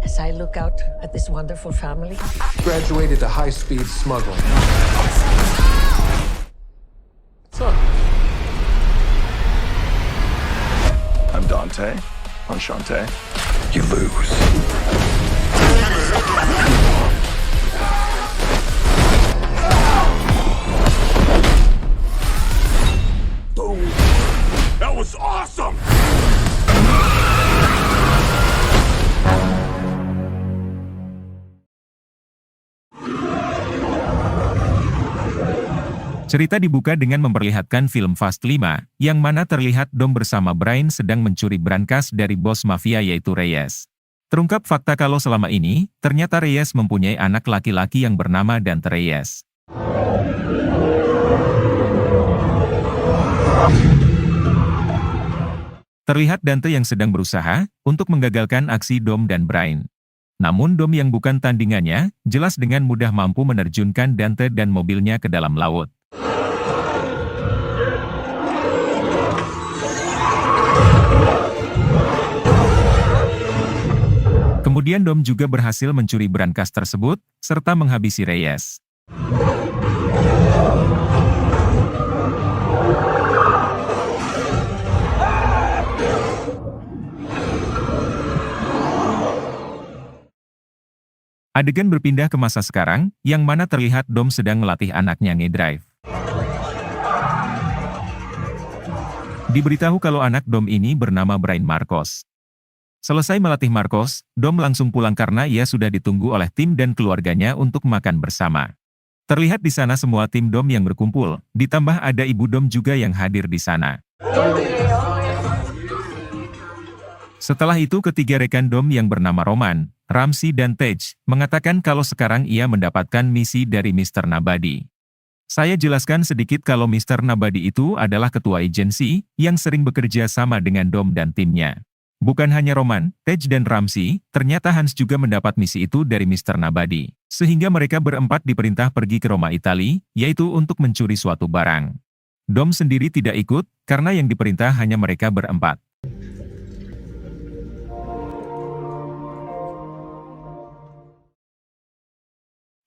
As I look out at this wonderful family, Graduated to high-speed smuggling. So, I'm Dante. Enchante. You lose. That was awesome! Cerita dibuka dengan memperlihatkan film Fast 5, yang mana terlihat Dom bersama Brian sedang mencuri brankas dari bos mafia yaitu Reyes. Terungkap fakta kalau selama ini, ternyata Reyes mempunyai anak laki-laki yang bernama Dante Reyes. Terlihat Dante yang sedang berusaha untuk menggagalkan aksi Dom dan Brian. Namun Dom yang bukan tandingannya, jelas dengan mudah mampu menerjunkan Dante dan mobilnya ke dalam laut. Kemudian Dom juga berhasil mencuri brankas tersebut, serta menghabisi Reyes. Adegan berpindah ke masa sekarang, yang mana terlihat Dom sedang melatih anaknya ngedrive. Diberitahu kalau anak Dom ini bernama Brian Marcos. Selesai melatih Marcos, Dom langsung pulang karena ia sudah ditunggu oleh tim dan keluarganya untuk makan bersama. Terlihat di sana semua tim Dom yang berkumpul, ditambah ada ibu Dom juga yang hadir di sana. Setelah itu ketiga rekan Dom yang bernama Roman, Ramsey dan Tej, mengatakan kalau sekarang ia mendapatkan misi dari Mr. Nabadi. Saya jelaskan sedikit kalau Mr. Nabadi itu adalah ketua agensi, yang sering bekerja sama dengan Dom dan timnya. Bukan hanya Roman, Tej dan Ramsey, ternyata Hans juga mendapat misi itu dari Mr. Nabadi. Sehingga mereka berempat diperintah pergi ke Roma, Italia, yaitu untuk mencuri suatu barang. Dom sendiri tidak ikut, karena yang diperintah hanya mereka berempat.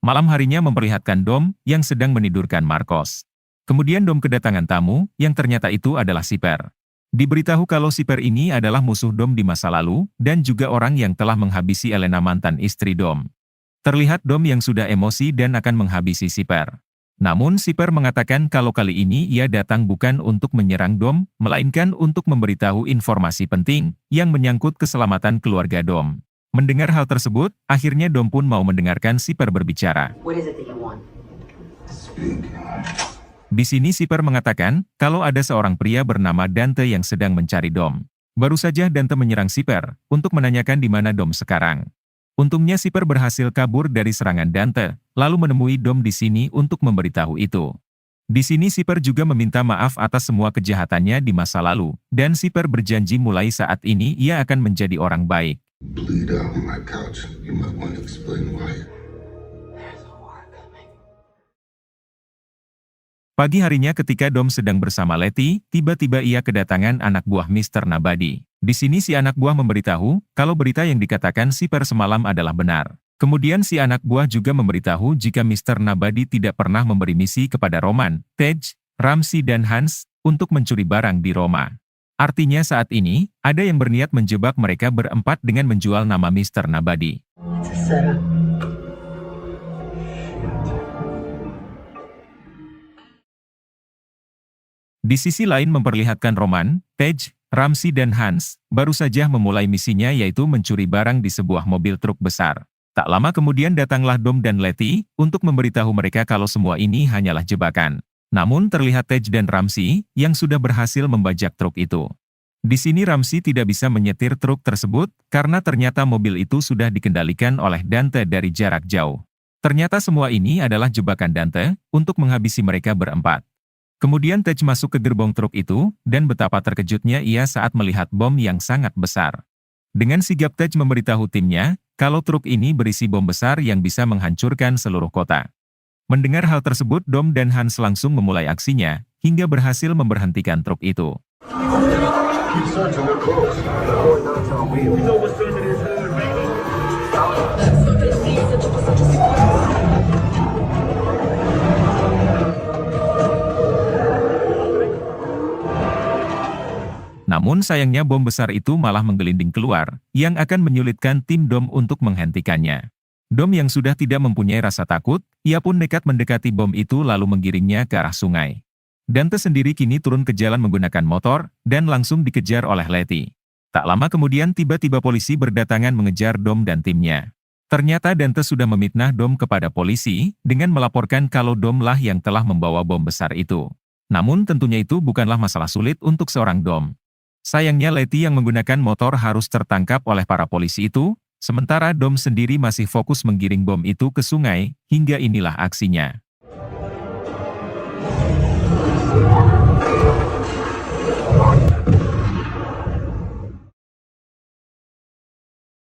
Malam harinya memperlihatkan Dom yang sedang menidurkan Marcos. Kemudian Dom kedatangan tamu, yang ternyata itu adalah Siper. Diberitahu kalau Siper ini adalah musuh Dom di masa lalu, dan juga orang yang telah menghabisi Elena mantan istri Dom. Terlihat Dom yang sudah emosi dan akan menghabisi Siper. Namun Siper mengatakan kalau kali ini ia datang bukan untuk menyerang Dom, melainkan untuk memberitahu informasi penting, yang menyangkut keselamatan keluarga Dom. Mendengar hal tersebut, akhirnya Dom pun mau mendengarkan Siper berbicara. Di sini Siper mengatakan, kalau ada seorang pria bernama Dante yang sedang mencari Dom. Baru saja Dante menyerang Siper, untuk menanyakan di mana Dom sekarang. Untungnya Siper berhasil kabur dari serangan Dante, lalu menemui Dom di sini untuk memberitahu itu. Di sini Siper juga meminta maaf atas semua kejahatannya di masa lalu, dan Siper berjanji mulai saat ini ia akan menjadi orang baik. Bleed out on my couch. You might want to explain why. Pagi harinya ketika Dom sedang bersama Letty, tiba-tiba ia kedatangan anak buah Mr. Nabadi. Di sini si anak buah memberitahu, kalau berita yang dikatakan Siper semalam adalah benar. Kemudian si anak buah juga memberitahu jika Mr. Nabadi tidak pernah memberi misi kepada Roman, Tej, Ramsey dan Hans, untuk mencuri barang di Roma. Artinya saat ini, ada yang berniat menjebak mereka berempat dengan menjual nama Mr. Nabadi. Di sisi lain memperlihatkan Roman, Tej, Ramsey dan Hans, baru saja memulai misinya yaitu mencuri barang di sebuah mobil truk besar. Tak lama kemudian datanglah Dom dan Letty, untuk memberitahu mereka kalau semua ini hanyalah jebakan. Namun terlihat Tej dan Ramsey, yang sudah berhasil membajak truk itu. Di sini Ramsey tidak bisa menyetir truk tersebut, karena ternyata mobil itu sudah dikendalikan oleh Dante dari jarak jauh. Ternyata semua ini adalah jebakan Dante, untuk menghabisi mereka berempat. Kemudian Tej masuk ke gerbong truk itu, dan betapa terkejutnya ia saat melihat bom yang sangat besar. Dengan sigap Tej memberitahu timnya, kalau truk ini berisi bom besar yang bisa menghancurkan seluruh kota. Mendengar hal tersebut Dom dan Hans langsung memulai aksinya, hingga berhasil memberhentikan truk itu. Namun sayangnya bom besar itu malah menggelinding keluar, yang akan menyulitkan tim Dom untuk menghentikannya. Dom yang sudah tidak mempunyai rasa takut, ia pun nekat mendekati bom itu lalu menggiringnya ke arah sungai. Dante sendiri kini turun ke jalan menggunakan motor, dan langsung dikejar oleh Letty. Tak lama kemudian tiba-tiba polisi berdatangan mengejar Dom dan timnya. Ternyata Dante sudah memitnah Dom kepada polisi, dengan melaporkan kalau Dom lah yang telah membawa bom besar itu. Namun tentunya itu bukanlah masalah sulit untuk seorang Dom. Sayangnya Letty yang menggunakan motor harus tertangkap oleh para polisi itu, sementara Dom sendiri masih fokus menggiring bom itu ke sungai, hingga inilah aksinya.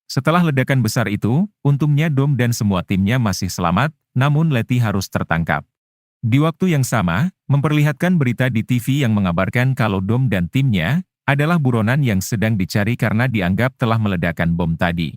Setelah ledakan besar itu, untungnya Dom dan semua timnya masih selamat, namun Letty harus tertangkap. Di waktu yang sama, memperlihatkan berita di TV yang mengabarkan kalau Dom dan timnya adalah buronan yang sedang dicari karena dianggap telah meledakkan bom tadi.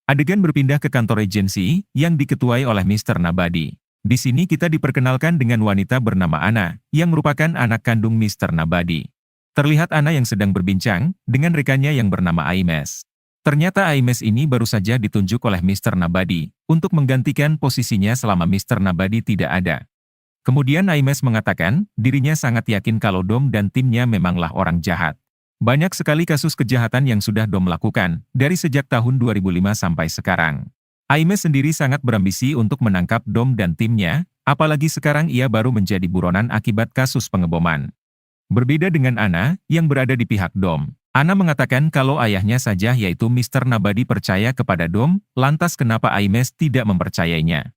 Adegan berpindah ke kantor agensi yang diketuai oleh Mr. Nabadi. Di sini kita diperkenalkan dengan wanita bernama Anna, yang merupakan anak kandung Mr. Nabadi. Terlihat Anna yang sedang berbincang dengan rekannya yang bernama Aimes. Ternyata Aimes ini baru saja ditunjuk oleh Mr. Nabadi untuk menggantikan posisinya selama Mr. Nabadi tidak ada. Kemudian Aimes mengatakan, dirinya sangat yakin kalau Dom dan timnya memanglah orang jahat. Banyak sekali kasus kejahatan yang sudah Dom lakukan, dari sejak tahun 2005 sampai sekarang. Aimes sendiri sangat berambisi untuk menangkap Dom dan timnya, apalagi sekarang ia baru menjadi buronan akibat kasus pengeboman. Berbeda dengan Anna, yang berada di pihak Dom. Anna mengatakan kalau ayahnya saja yaitu Mr. Nabadi percaya kepada Dom, lantas kenapa Aimes tidak mempercayainya.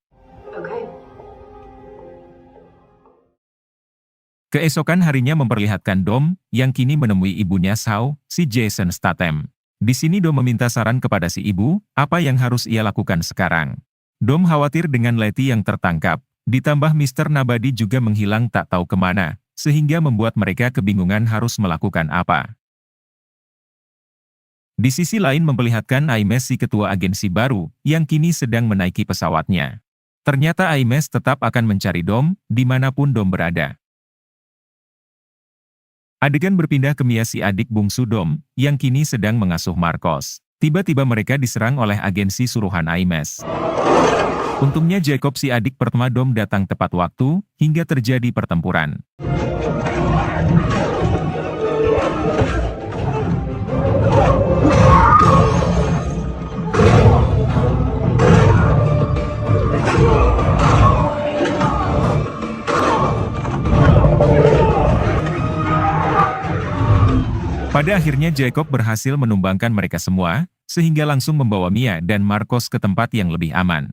Keesokan harinya memperlihatkan Dom, yang kini menemui ibunya Shaw, si Jason Statham. Di sini Dom meminta saran kepada si ibu, apa yang harus ia lakukan sekarang. Dom khawatir dengan Letty yang tertangkap, ditambah Mr. Nabadi juga menghilang tak tahu kemana, sehingga membuat mereka kebingungan harus melakukan apa. Di sisi lain memperlihatkan Aimes si ketua agensi baru, yang kini sedang menaiki pesawatnya. Ternyata Aimes tetap akan mencari Dom, dimanapun Dom berada. Adegan berpindah ke Mia si adik bungsu Dom, yang kini sedang mengasuh Marcos. Tiba-tiba mereka diserang oleh agensi suruhan Aimes. Untungnya Jacob si adik pertama Dom datang tepat waktu, hingga terjadi pertempuran. Pada akhirnya Jacob berhasil menumbangkan mereka semua, sehingga langsung membawa Mia dan Marcos ke tempat yang lebih aman.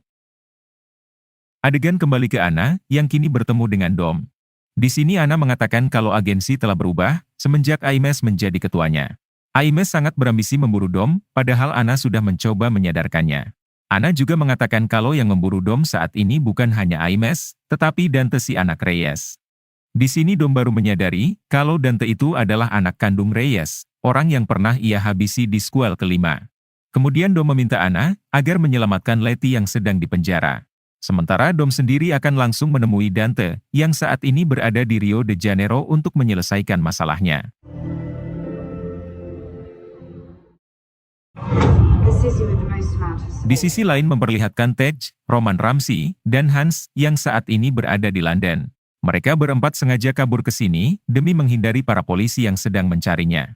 Adegan kembali ke Anna, yang kini bertemu dengan Dom. Di sini Anna mengatakan kalau agensi telah berubah, semenjak Aimes menjadi ketuanya. Aimes sangat berambisi memburu Dom, padahal Anna sudah mencoba menyadarkannya. Anna juga mengatakan kalau yang memburu Dom saat ini bukan hanya Aimes, tetapi Dante si anak Reyes. Di sini Dom baru menyadari kalau Dante itu adalah anak kandung Reyes, orang yang pernah ia habisi di skuel kelima. Kemudian Dom meminta Anna agar menyelamatkan Letty yang sedang dipenjara. Sementara Dom sendiri akan langsung menemui Dante, yang saat ini berada di Rio de Janeiro untuk menyelesaikan masalahnya. Di sisi lain memperlihatkan Tej, Roman Ramsey, dan Hans yang saat ini berada di London. Mereka berempat sengaja kabur ke sini demi menghindari para polisi yang sedang mencarinya.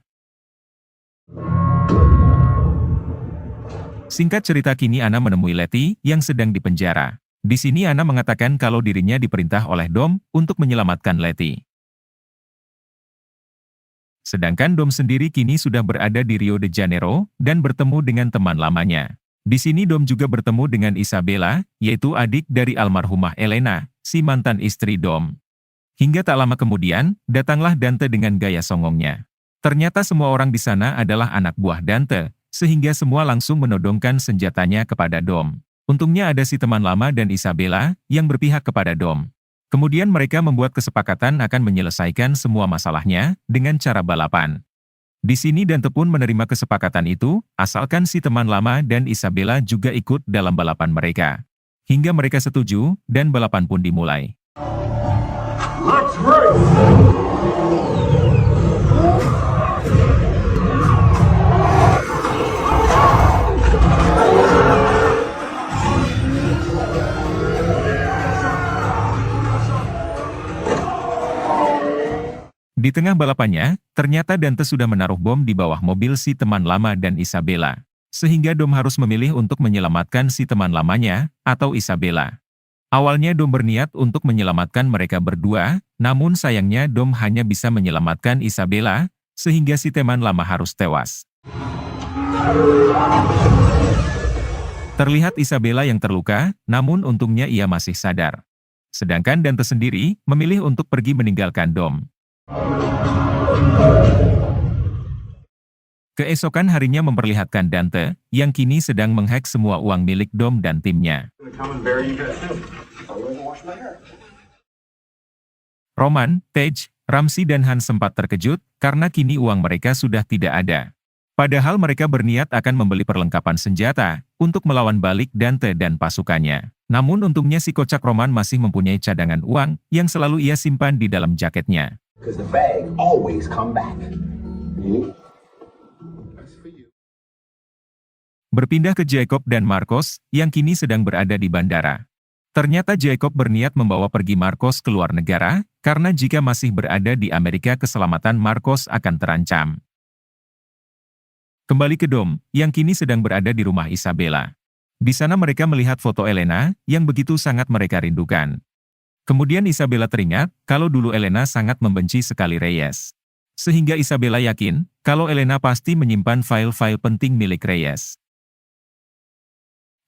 Singkat cerita kini Anna menemui Letty yang sedang dipenjara. Di sini Anna mengatakan kalau dirinya diperintah oleh Dom untuk menyelamatkan Letty. Sedangkan Dom sendiri kini sudah berada di Rio de Janeiro dan bertemu dengan teman lamanya. Di sini Dom juga bertemu dengan Isabella, yaitu adik dari almarhumah Elena, si mantan istri Dom. Hingga tak lama kemudian, datanglah Dante dengan gaya songongnya. Ternyata semua orang di sana adalah anak buah Dante, sehingga semua langsung menodongkan senjatanya kepada Dom. Untungnya ada si teman lama dan Isabella yang berpihak kepada Dom. Kemudian mereka membuat kesepakatan akan menyelesaikan semua masalahnya dengan cara balapan. Di sini Dante pun menerima kesepakatan itu, asalkan si teman lama dan Isabella juga ikut dalam balapan mereka. Hingga mereka setuju, dan balapan pun dimulai. Let's race! Di tengah balapannya, ternyata Dante sudah menaruh bom di bawah mobil si teman lama dan Isabella. Sehingga Dom harus memilih untuk menyelamatkan si teman lamanya, atau Isabella. Awalnya Dom berniat untuk menyelamatkan mereka berdua, namun sayangnya Dom hanya bisa menyelamatkan Isabella, sehingga si teman lama harus tewas. Terlihat Isabella yang terluka, namun untungnya ia masih sadar. Sedangkan Dante sendiri, memilih untuk pergi meninggalkan Dom. Keesokan harinya memperlihatkan Dante, yang kini sedang menghack semua uang milik Dom dan timnya. Roman, Tej, Ramsey dan Hans sempat terkejut, karena kini uang mereka sudah tidak ada. Padahal mereka berniat akan membeli perlengkapan senjata, untuk melawan balik Dante dan pasukannya. Namun untungnya si kocak Roman masih mempunyai cadangan uang, yang selalu ia simpan di dalam jaketnya. Because the bag always come back. Berpindah ke Jacob dan Marcos, yang kini sedang berada di bandara. Ternyata Jacob berniat membawa pergi Marcos ke luar negara, karena jika masih berada di Amerika keselamatan Marcos akan terancam. Kembali ke Dom, yang kini sedang berada di rumah Isabella. Di sana mereka melihat foto Elena, yang begitu sangat mereka rindukan. Kemudian Isabella teringat, kalau dulu Elena sangat membenci sekali Reyes. Sehingga Isabella yakin, kalau Elena pasti menyimpan file-file penting milik Reyes.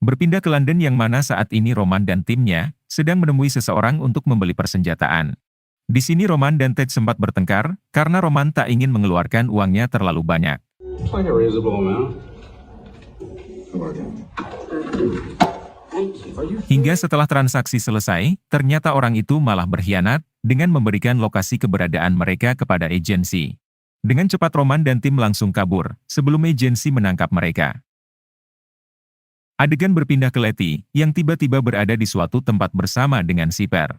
Berpindah ke London yang mana saat ini Roman dan timnya, sedang menemui seseorang untuk membeli persenjataan. Di sini Roman dan Ted sempat bertengkar, karena Roman tak ingin mengeluarkan uangnya terlalu banyak. It's like a reasonable amount. Hingga setelah transaksi selesai, ternyata orang itu malah berkhianat, dengan memberikan lokasi keberadaan mereka kepada agensi. Dengan cepat Roman dan tim langsung kabur, sebelum agensi menangkap mereka. Adegan berpindah ke Letty, yang tiba-tiba berada di suatu tempat bersama dengan Siper.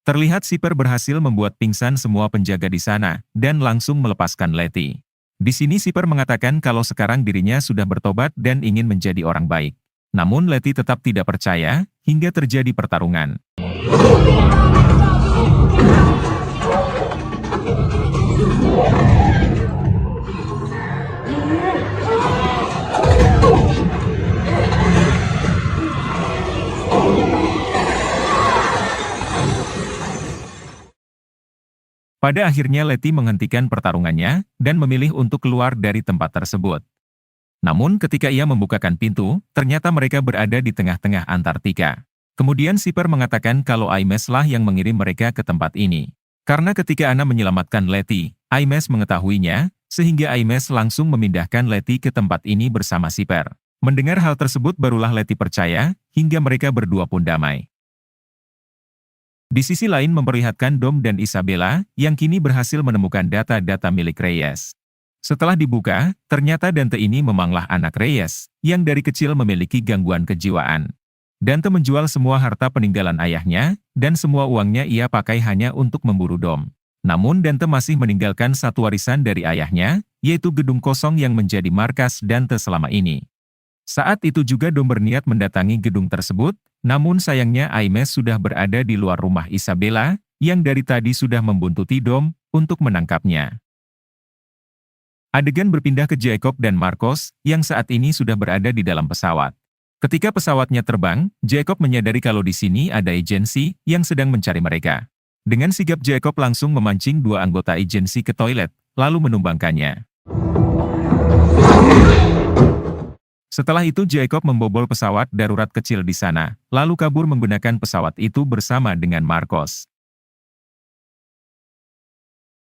Terlihat Siper berhasil membuat pingsan semua penjaga di sana, dan langsung melepaskan Letty. Di sini Siper mengatakan kalau sekarang dirinya sudah bertobat dan ingin menjadi orang baik. Namun Letty tetap tidak percaya, hingga terjadi pertarungan. Pada akhirnya Letty menghentikan pertarungannya, dan memilih untuk keluar dari tempat tersebut. Namun ketika ia membukakan pintu, ternyata mereka berada di tengah-tengah Antartika. Kemudian Siper mengatakan kalau Aimes lah yang mengirim mereka ke tempat ini. Karena ketika Anna menyelamatkan Letty, Aimes mengetahuinya, sehingga Aimes langsung memindahkan Letty ke tempat ini bersama Siper. Mendengar hal tersebut barulah Letty percaya, hingga mereka berdua pun damai. Di sisi lain memperlihatkan Dom dan Isabella, yang kini berhasil menemukan data-data milik Reyes. Setelah dibuka, ternyata Dante ini memanglah anak Reyes, yang dari kecil memiliki gangguan kejiwaan. Dante menjual semua harta peninggalan ayahnya, dan semua uangnya ia pakai hanya untuk memburu Dom. Namun Dante masih meninggalkan satu warisan dari ayahnya, yaitu gedung kosong yang menjadi markas Dante selama ini. Saat itu juga Dom berniat mendatangi gedung tersebut, namun sayangnya Aimes sudah berada di luar rumah Isabella, yang dari tadi sudah membuntuti Dom, untuk menangkapnya. Adegan berpindah ke Jacob dan Marcos, yang saat ini sudah berada di dalam pesawat. Ketika pesawatnya terbang, Jacob menyadari kalau di sini ada agensi yang sedang mencari mereka. Dengan sigap Jacob langsung memancing dua anggota agensi ke toilet, lalu menumbangkannya. Setelah itu Jacob membobol pesawat darurat kecil di sana, lalu kabur menggunakan pesawat itu bersama dengan Marcos.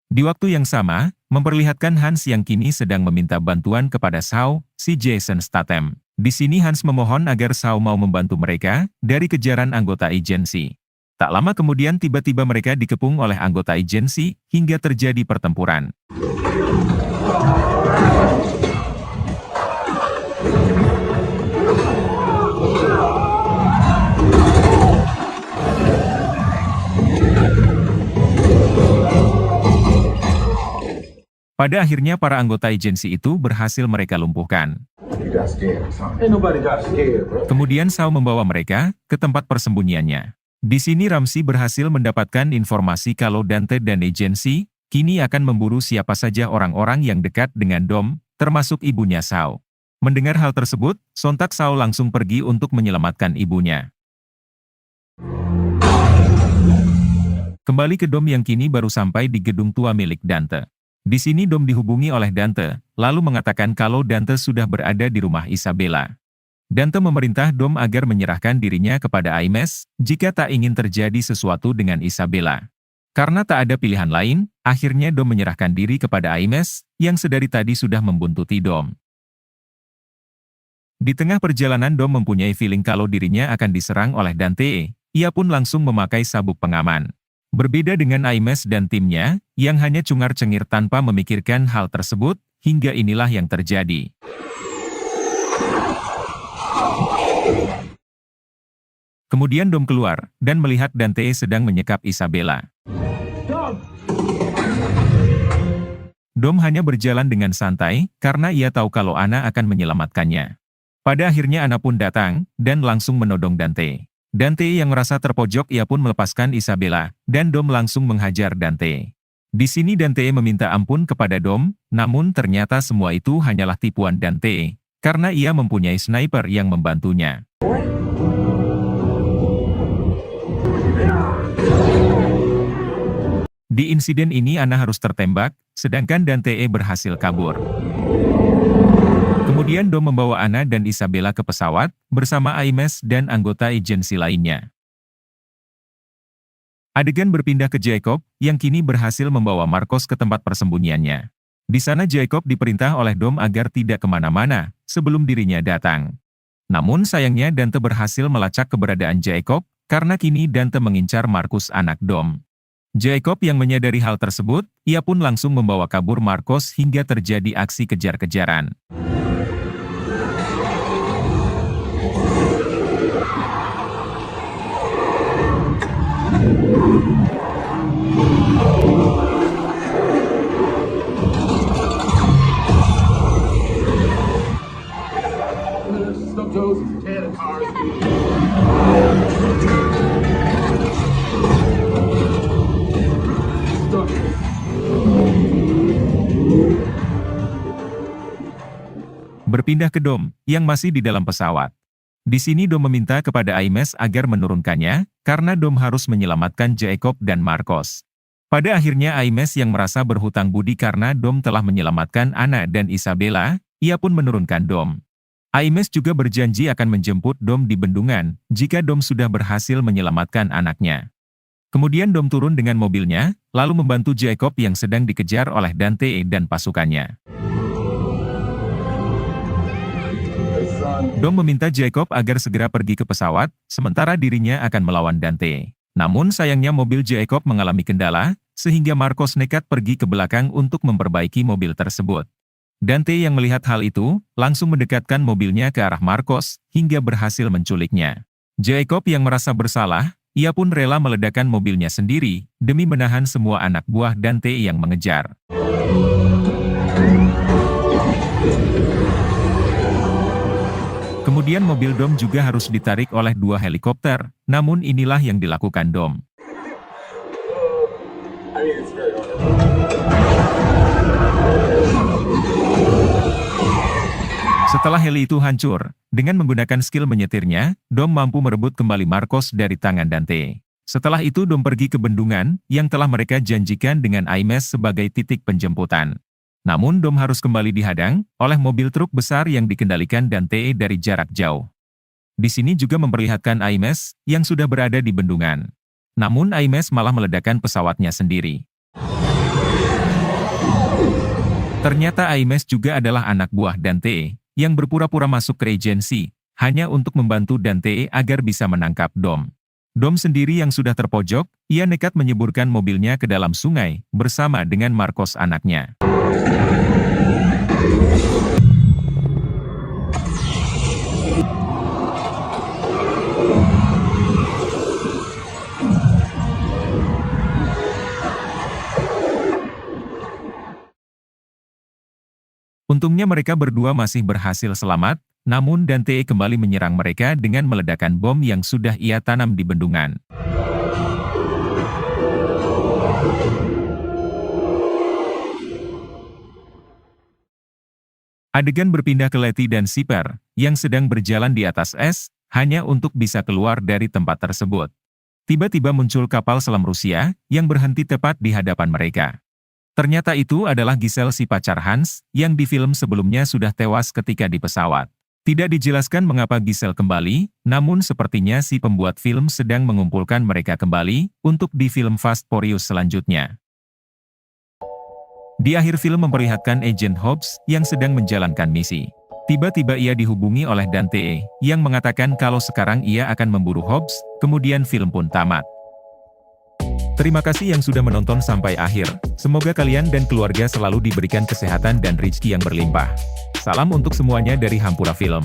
Di waktu yang sama, memperlihatkan Hans yang kini sedang meminta bantuan kepada Shaw, si Jason Statham. Di sini Hans memohon agar Shaw mau membantu mereka dari kejaran anggota agensi. Tak lama kemudian tiba-tiba mereka dikepung oleh anggota agensi hingga terjadi pertempuran. Pada akhirnya para anggota agensi itu berhasil mereka lumpuhkan. You got scared or something. Ain't nobody got scared, bro. Kemudian Saul membawa mereka ke tempat persembunyiannya. Di sini Ramsey berhasil mendapatkan informasi kalau Dante dan agensi kini akan memburu siapa saja orang-orang yang dekat dengan Dom, termasuk ibunya Saul. Mendengar hal tersebut, sontak Saul langsung pergi untuk menyelamatkan ibunya. Kembali ke Dom yang kini baru sampai di gedung tua milik Dante. Di sini Dom dihubungi oleh Dante, lalu mengatakan kalau Dante sudah berada di rumah Isabella. Dante memerintah Dom agar menyerahkan dirinya kepada Aimes jika tak ingin terjadi sesuatu dengan Isabella. Karena tak ada pilihan lain, akhirnya Dom menyerahkan diri kepada Aimes yang sedari tadi sudah membuntuti Dom. Di tengah perjalanan Dom mempunyai feeling kalau dirinya akan diserang oleh Dante, ia pun langsung memakai sabuk pengaman. Berbeda dengan Aimes dan timnya, yang hanya cengar-cengir tanpa memikirkan hal tersebut, hingga inilah yang terjadi. Kemudian Dom keluar, dan melihat Dante sedang menyekap Isabella. Dom hanya berjalan dengan santai, karena ia tahu kalau Anna akan menyelamatkannya. Pada akhirnya Anna pun datang, dan langsung menodong Dante. Dante yang merasa terpojok ia pun melepaskan Isabella, dan Dom langsung menghajar Dante. Di sini Dante meminta ampun kepada Dom, namun ternyata semua itu hanyalah tipuan Dante, karena ia mempunyai sniper yang membantunya. Di insiden ini Anna harus tertembak, sedangkan Dante berhasil kabur. Kemudian Dom membawa Anna dan Isabella ke pesawat, bersama Aimes dan anggota agensi lainnya. Adegan berpindah ke Jacob, yang kini berhasil membawa Marcos ke tempat persembunyiannya. Di sana Jacob diperintah oleh Dom agar tidak kemana-mana, sebelum dirinya datang. Namun sayangnya Dante berhasil melacak keberadaan Jacob, karena kini Dante mengincar Marcus anak Dom. Jacob yang menyadari hal tersebut, ia pun langsung membawa kabur Marcos hingga terjadi aksi kejar-kejaran. Berpindah ke Dom, yang masih di dalam pesawat. Di sini Dom meminta kepada Aimes agar menurunkannya, karena Dom harus menyelamatkan Jacob dan Marcos. Pada akhirnya Aimes yang merasa berhutang budi karena Dom telah menyelamatkan Anna dan Isabella, ia pun menurunkan Dom. Aimes juga berjanji akan menjemput Dom di bendungan, jika Dom sudah berhasil menyelamatkan anaknya. Kemudian Dom turun dengan mobilnya, lalu membantu Jacob yang sedang dikejar oleh Dante dan pasukannya. Dom meminta Jacob agar segera pergi ke pesawat, sementara dirinya akan melawan Dante. Namun sayangnya mobil Jacob mengalami kendala, sehingga Marcos nekat pergi ke belakang untuk memperbaiki mobil tersebut. Dante yang melihat hal itu, langsung mendekatkan mobilnya ke arah Marcos, hingga berhasil menculiknya. Jacob yang merasa bersalah, ia pun rela meledakkan mobilnya sendiri, demi menahan semua anak buah Dante yang mengejar. Kemudian mobil Dom juga harus ditarik oleh 2 helikopter, namun inilah yang dilakukan Dom. Setelah heli itu hancur, dengan menggunakan skill menyetirnya, Dom mampu merebut kembali Marcos dari tangan Dante. Setelah itu Dom pergi ke bendungan, yang telah mereka janjikan dengan Aimes sebagai titik penjemputan. Namun Dom harus kembali dihadang oleh mobil truk besar yang dikendalikan Dante dari jarak jauh. Di sini juga memperlihatkan Aimes yang sudah berada di bendungan. Namun Aimes malah meledakkan pesawatnya sendiri. Ternyata Aimes juga adalah anak buah Dante yang berpura-pura masuk ke agensi hanya untuk membantu Dante agar bisa menangkap Dom. Dom sendiri yang sudah terpojok, ia nekat menyeburkan mobilnya ke dalam sungai bersama dengan Marcos anaknya. Untungnya mereka berdua masih berhasil selamat, namun Dante kembali menyerang mereka dengan meledakkan bom yang sudah ia tanam di bendungan. Adegan berpindah ke Letty dan Sipper, yang sedang berjalan di atas es, hanya untuk bisa keluar dari tempat tersebut. Tiba-tiba muncul kapal selam Rusia, yang berhenti tepat di hadapan mereka. Ternyata itu adalah Giselle si pacar Hans, yang di film sebelumnya sudah tewas ketika di pesawat. Tidak dijelaskan mengapa Giselle kembali, namun sepertinya si pembuat film sedang mengumpulkan mereka kembali, untuk di film Fast Furious selanjutnya. Di akhir film memperlihatkan Agent Hobbs, yang sedang menjalankan misi. Tiba-tiba ia dihubungi oleh Dante, yang mengatakan kalau sekarang ia akan memburu Hobbs, kemudian film pun tamat. Terima kasih yang sudah menonton sampai akhir. Semoga kalian dan keluarga selalu diberikan kesehatan dan rezeki yang berlimpah. Salam untuk semuanya dari Hampura Film.